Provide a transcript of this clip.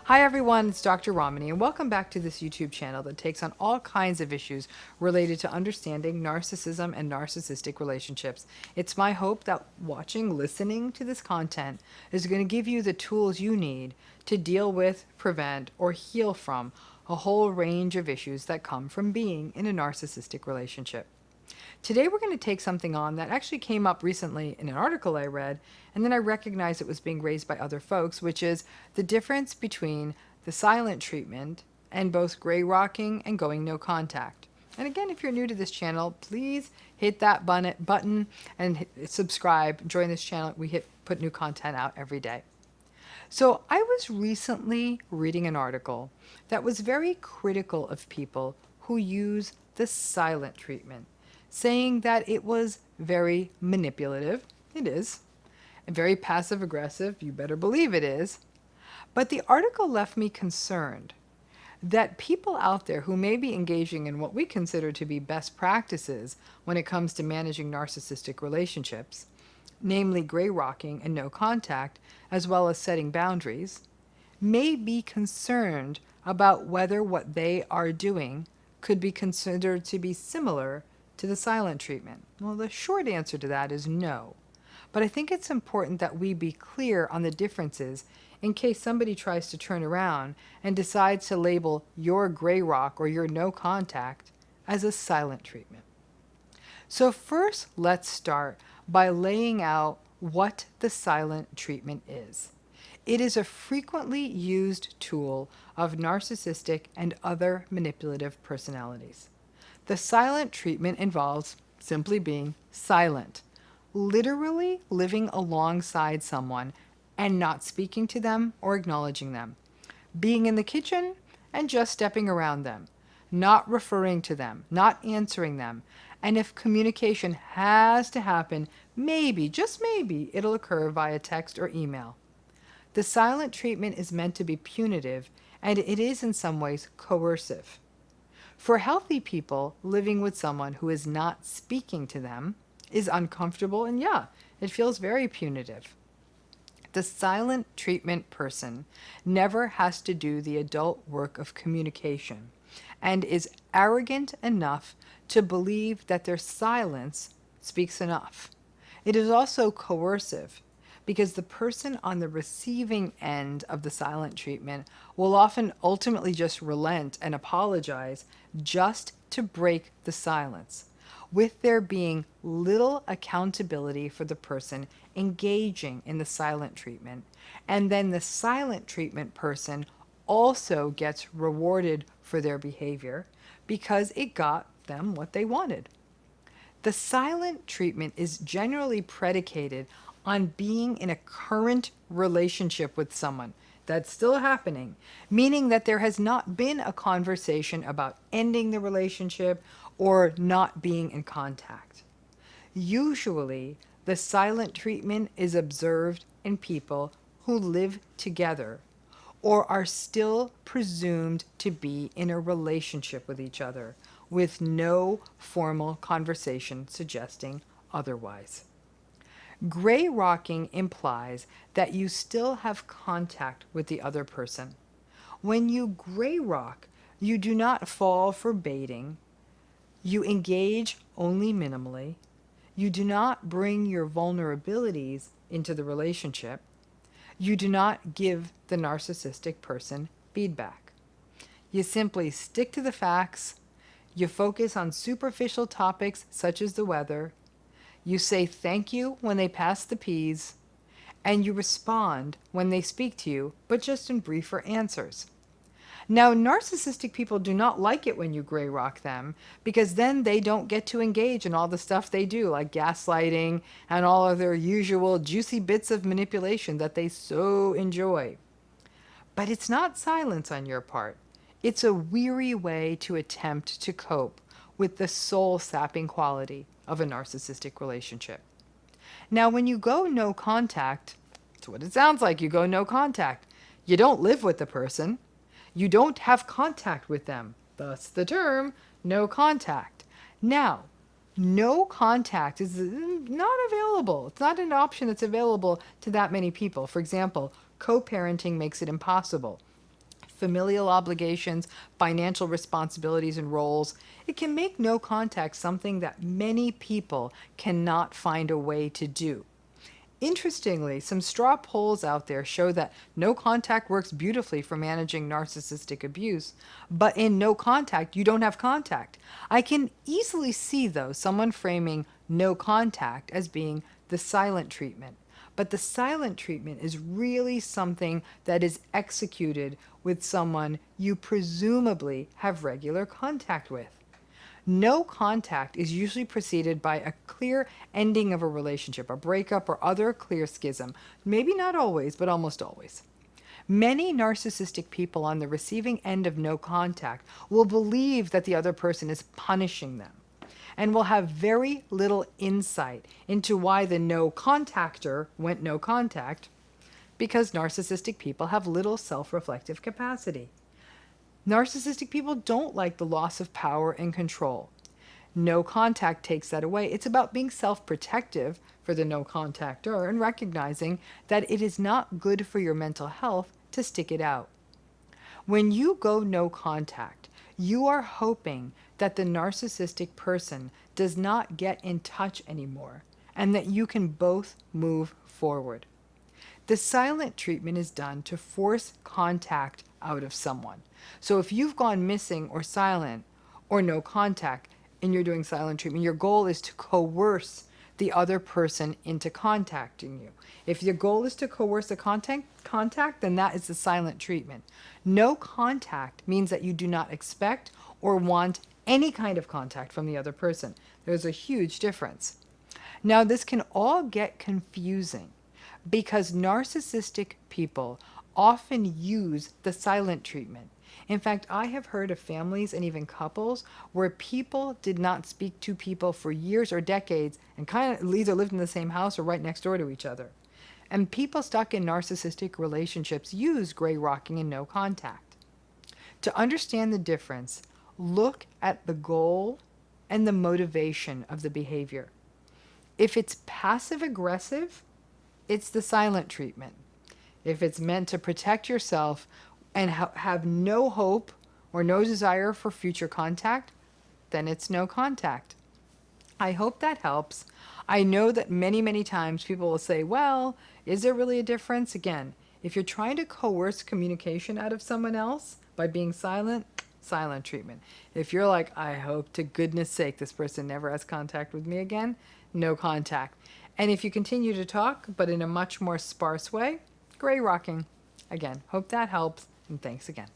Hi everyone, it's Dr. Ramani, and welcome back to this YouTube channel that takes on all kinds of issues related to understanding narcissism and narcissistic relationships. It's my hope that listening to this content is going to give you the tools you need to deal with, prevent, or heal from a whole range of issues that come from being in a narcissistic relationship. Today we're going to take something on that actually came up recently in an article I read, and then I recognized it was being raised by other folks, which is the difference between the silent treatment and both gray rocking and going no contact. And again, if you're new to this channel, please hit that button and subscribe. Join this channel. We put new content out every day. So I was recently reading an article that was very critical of people who use the silent treatment, saying that it was very manipulative. It is. And very passive aggressive. You better believe it is. But the article left me concerned that people out there who may be engaging in what we consider to be best practices when it comes to managing narcissistic relationships, namely gray rocking and no contact, as well as setting boundaries, may be concerned about whether what they are doing could be considered to be similar to the silent treatment. Well, the short answer to that is no. But I think it's important that we be clear on the differences in case somebody tries to turn around and decides to label your gray rock or your no contact as a silent treatment. So first, let's start by laying out what the silent treatment is. It is a frequently used tool of narcissistic and other manipulative personalities. The silent treatment involves simply being silent, literally living alongside someone and not speaking to them or acknowledging them, being in the kitchen and just stepping around them, not referring to them, not answering them, and if communication has to happen, maybe, just maybe, it'll occur via text or email. The silent treatment is meant to be punitive, and it is in some ways coercive. For healthy people, living with someone who is not speaking to them is uncomfortable, and yeah, it feels very punitive. The silent treatment person never has to do the adult work of communication and is arrogant enough to believe that their silence speaks enough. It is also coercive because the person on the receiving end of the silent treatment will often ultimately just relent and apologize just to break the silence, with there being little accountability for the person engaging in the silent treatment. And then the silent treatment person also gets rewarded for their behavior because it got them what they wanted. The silent treatment is generally predicated on being in a current relationship with someone. That's still happening, meaning that there has not been a conversation about ending the relationship or not being in contact. Usually, the silent treatment is observed in people who live together or are still presumed to be in a relationship with each other, with no formal conversation suggesting otherwise. Gray rocking implies that you still have contact with the other person. When you gray rock, you do not fall for baiting. You engage only minimally. You do not bring your vulnerabilities into the relationship. You do not give the narcissistic person feedback. You simply stick to the facts. You focus on superficial topics such as the weather. You say thank you when they pass the peas, and you respond when they speak to you, but just in briefer answers. Now, narcissistic people do not like it when you gray rock them, because then they don't get to engage in all the stuff they do, like gaslighting and all of their usual juicy bits of manipulation that they so enjoy. But it's not silence on your part. It's a weary way to attempt to cope with the soul-sapping quality of a narcissistic relationship. Now, when you go no contact, it's what it sounds like. You go no contact. You don't live with the person. You don't have contact with them. Thus the term no contact. Now, no contact is not available. It's not an option that's available to that many people. For example, co-parenting makes it impossible. familial obligations, financial responsibilities and roles, it can make no contact something that many people cannot find a way to do. Interestingly, some straw polls out there show that no contact works beautifully for managing narcissistic abuse, but in no contact, you don't have contact. I can easily see, though, someone framing no contact as being the silent treatment. But the silent treatment is really something that is executed with someone you presumably have regular contact with. No contact is usually preceded by a clear ending of a relationship, a breakup, or other clear schism. Maybe not always, but almost always. Many narcissistic people on the receiving end of no contact will believe that the other person is punishing them and will have very little insight into why the no contactor went no contact, because narcissistic people have little self-reflective capacity. Narcissistic people don't like the loss of power and control. No contact takes that away. It's about being self-protective for the no contactor and recognizing that it is not good for your mental health to stick it out. When you go no contact, you are hoping that the narcissistic person does not get in touch anymore and that you can both move forward. The silent treatment is done to force contact out of someone. So if you've gone missing or silent or no contact and you're doing silent treatment, your goal is to coerce the other person into contacting you. If your goal is to coerce a contact, then that is the silent treatment. No contact means that you do not expect or want any kind of contact from the other person. There's a huge difference. Now, this can all get confusing because narcissistic people often use the silent treatment. In fact, I have heard of families and even couples where people did not speak to people for years or decades and kind of either lived in the same house or right next door to each other. And people stuck in narcissistic relationships use gray rocking and no contact. To understand the difference, look at the goal and the motivation of the behavior. If it's passive aggressive, it's the silent treatment. If it's meant to protect yourself and have no hope or no desire for future contact, then it's no contact. I hope that helps. I know that many, many times people will say, well, is there really a difference? Again, if you're trying to coerce communication out of someone else by being silent, silent treatment. If you're like, I hope to goodness sake this person never has contact with me again, no contact. And if you continue to talk, but in a much more sparse way, gray rocking. Again, hope that helps, and thanks again.